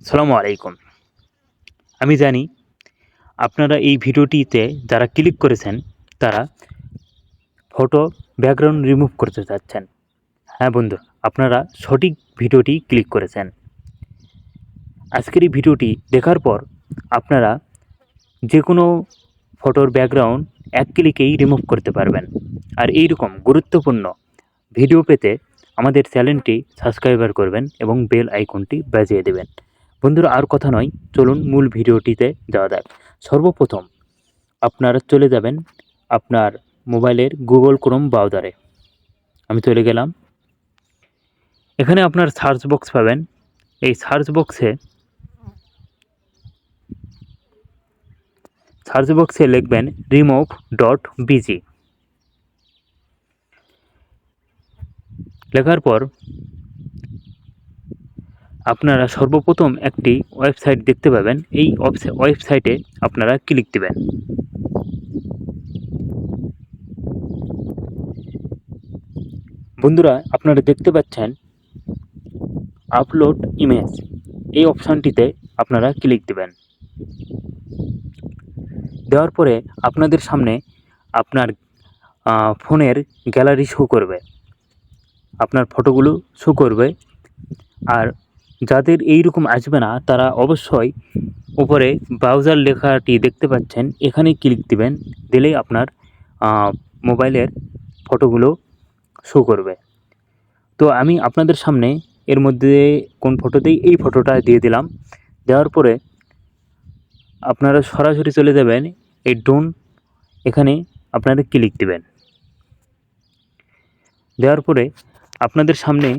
সালামু আলাইকুম। আমি জানি আপনারা এই ভিডিওটিতে যারা ক্লিক করেছেন তারা ফটো ব্যাকগ্রাউন্ড রিমুভ করতে চাচ্ছেন। হ্যাঁ বন্ধুরা, আপনারা সঠিক ভিডিওটি ক্লিক করেছেন। আজকের এই ভিডিওটি দেখার পর আপনারা যে কোনো ফটোর ব্যাকগ্রাউন্ড এক ক্লিকেই রিমুভ করতে পারবেন। আর এইরকম গুরুত্বপূর্ণ ভিডিও পেতে আমাদের চ্যানেলটি সাবস্ক্রাইবার করবেন এবং বেল আইকনটি বাজিয়ে দেবেন। বন্ধুরা, আর কথা নয়, চলুন মূল ভিডিওটিতে যাওয়া যাক। সর্বপ্রথম আপনারা চলে যাবেন আপনার মোবাইলের গুগল ক্রোম ব্রাউজারে। আমি চলে গেলাম। এখানে আপনার সার্চ বক্স পাবেন। এই সার্চ বক্সে লিখবেন remove.bg। লেখার পর আপনারা সর্বপ্রথম একটি ওয়েবসাইট দেখতে পাবেন। এই ওয়েবসাইটে আপনারা ক্লিক দিবেন। বন্ধুরা, আপনারা দেখতে পাচ্ছেন আপলোড ইমেজ, এই অপশানটিতে আপনারা ক্লিক দিবেন। দেওয়ার পরে আপনাদের সামনে আপনার ফোনের গ্যালারি শো করবে, আপনার ফটোগুলো শো করবে। আর যাদের এইরকম আসবে না তারা অবশ্যই উপরে ব্রাউজার লেখাটি দেখতে পাচ্ছেন, এখানে ক্লিক দিবেন। দিলেই আপনার মোবাইলের ফটোগুলো শো করবে। তো আমি আপনাদের সামনে এর মধ্যে কোন ফটো দিই, এই ফটোটা দিয়ে দিলাম। দেওয়ার পরে আপনারা সরাসরি চলে যাবেন এই ডোন, এখানে আপনারা ক্লিক দিবেন। দেওয়ার পরে আপনাদের সামনে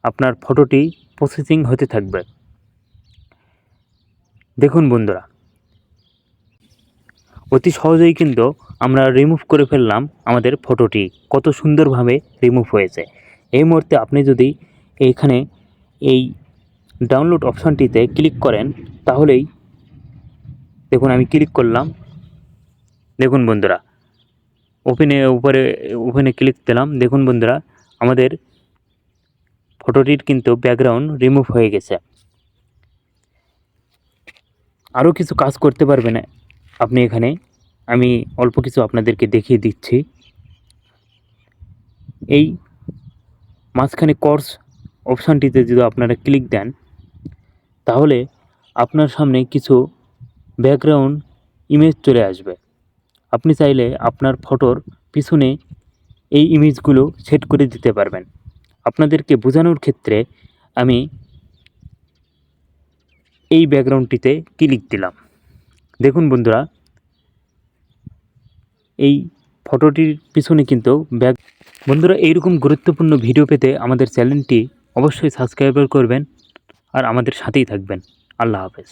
আপনার ফটোটি প্রসেসিং হতে থাকবে। দেখুন বন্ধুরা, অতি সহজেই কিন্তু আমরা রিমুভ করে ফেললাম। আমাদের ফটোটি কত সুন্দরভাবে রিমুভ হয়েছে। এই মুহূর্তে আপনি যদি এইখানে এই ডাউনলোড অপশানটিতে ক্লিক করেন তাহলেই দেখুন, আমি ক্লিক করলাম। দেখুন বন্ধুরা, ওপেনে ক্লিক দিলাম। দেখুন বন্ধুরা, আমাদের ফটোটির কিন্তু ব্যাকগ্রাউন্ড রিমুভ হয়ে গেছে। আরও কিছু কাজ করতে পারবেন আপনি এখানে। আমি অল্প কিছু আপনাদেরকে দেখিয়ে দিচ্ছি। এই মাঝখানে কোর্স অপশানটিতে যদি আপনারা ক্লিক দেন তাহলে আপনার সামনে কিছু ব্যাকগ্রাউন্ড ইমেজ চলে আসবে। আপনি চাইলে আপনার ফটোর পিছনে এই ইমেজগুলো সেট করে দিতে পারবেন। আপনাদেরকে বোঝানোর ক্ষেত্রে আমি এই ব্যাকগ্রাউন্ডটিতে ক্লিক দিলাম। দেখুন বন্ধুরা, এই ফটোটির পিছনে কিন্তু বন্ধুরা, এইরকম গুরুত্বপূর্ণ ভিডিও পেতে আমাদের চ্যানেলটি অবশ্যই সাবস্ক্রাইব করবেন আর আমাদের সাথেই থাকবেন। আল্লাহ হাফেজ।